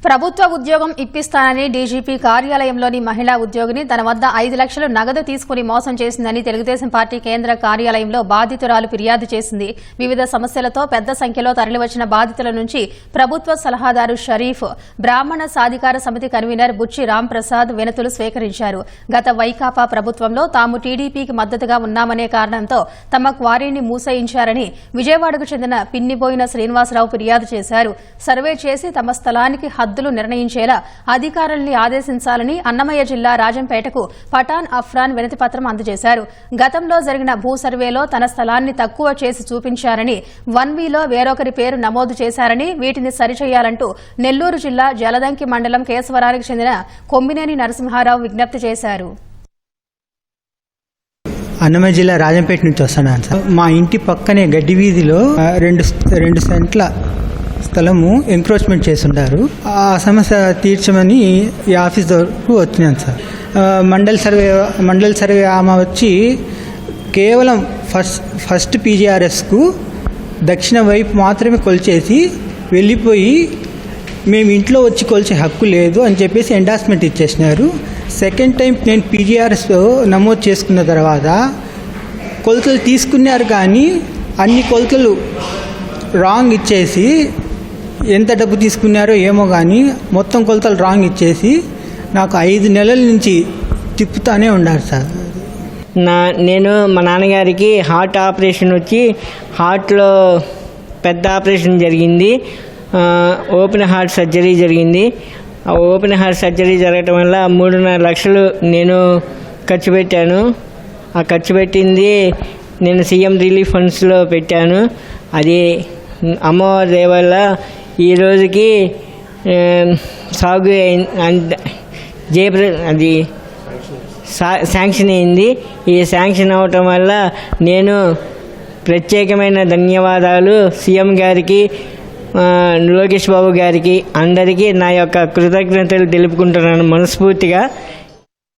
ప్రభుత్వ ఉద్యోగం ఇప్పిస్తానని డీజీపీ కార్యాలయంలోని మహిళా ఉద్యోగిని తన వద్ద 5 లక్షలు నగదు తీసుకుని మోసం చేసిందని తెలుగుదేశం పార్టీ కేంద్ర కార్యాలయంలో బాధితురాలు ఫిర్యాదు చేసింది. వివిధ సమస్యలతో పెద్ద సంఖ్యలో తరలివచ్చిన బాధితుల నుంచి ప్రభుత్వ సలహాదారు షరీఫ్, బ్రాహ్మణ సాధికార సమితి కన్వీనర్ బుచ్చి రాంప్రసాద్ వినతులు స్వీకరించారు. గత వైకాపా ప్రభుత్వంలో తాము టీడీపీకి మద్దతుగా ఉన్నామనే కారణంతో తమ క్వారీని మూసేయించారని విజయవాడకు చెందిన పిన్నిబోయిన శ్రీనివాసరావు ఫిర్యాదు చేశారు. సర్వే చేసి తమ స్థలానికి హద్దులు నిర్ణయించేలా అధికారుల్ని ఆదేశించాలని అన్నమయ్య జిల్లా రాజంపేటకు పఠాన్ అఫ్రాన్ వినతిపత్రం అందజేశారు. గతంలో జరిగిన భూ సర్వేలో తన స్థలాన్ని తక్కువ చేసి చూపించారని, 1Bలో వేరొకరి పేరు నమోదు చేశారని, వీటిని సరిచేయాలంటూ నెల్లూరు జిల్లా జలదంకి మండలం కేశవరానికి చెందిన కొమ్మినేని నరసింహారావు విజ్ఞప్తి చేశారు. అన్నమయ్య జిల్లా రాజంపేట నుంచి వస్తున్నాను సార్. మా ఇంటి పక్కనే గడ్డి వీధిలో 2 సెంట్ల స్థలము ఎంక్రోచ్మెంట్ చేస్తుంటారు. ఆ సమస్య తీర్చమని ఈ ఆఫీస్ వరకు వచ్చినాను సార్. మండల్ సర్వే ఆమె వచ్చి కేవలం ఫస్ట్ పీజీఆర్ఎస్కు దక్షిణ వైపు మాత్రమే కొలిచేసి వెళ్ళిపోయి మేము ఇంట్లో వచ్చి కొలిచే హక్కు లేదు అని చెప్పేసి ఎండార్స్మెంట్ ఇచ్చేసినారు. సెకండ్ టైం నేను పీజీఆర్ఎస్ నమోదు చేసుకున్న తర్వాత కొలతలు తీసుకున్నారు, కానీ అన్ని కొలతలు రాంగ్ ఇచ్చేసి ఎంత డబ్బు తీసుకున్నారో ఏమో కానీ మొత్తం కొలతలు రాంగ్ ఇచ్చేసి నాకు 5 నెలల నుంచి తిప్పుతానే ఉన్నారు సార్. నేను మా నాన్నగారికి హార్ట్ ఆపరేషన్ వచ్చి హార్ట్లో పెద్ద ఆపరేషన్ జరిగింది. ఓపెన్ హార్ట్ సర్జరీ జరిగింది. ఆ ఓపెన్ హార్ట్ సర్జరీ జరగటం వల్ల 3.5 లక్షలు నేను ఖర్చు పెట్టాను. ఆ ఖర్చు పెట్టింది నేను సీఎం రిలీఫ్ ఫండ్స్లో పెట్టాను. అది అమ్మవారి దయ వల్ల ఈ రోజుకి సాగు అది శాంక్షన్ అయింది. ఈ శాంక్షన్ అవటం వల్ల నేను ప్రత్యేకమైన ధన్యవాదాలు సీఎం గారికి, లోకేష్ బాబు గారికి, అందరికీ నా యొక్క కృతజ్ఞతలు తెలుపుకుంటున్నాను మనస్ఫూర్తిగా.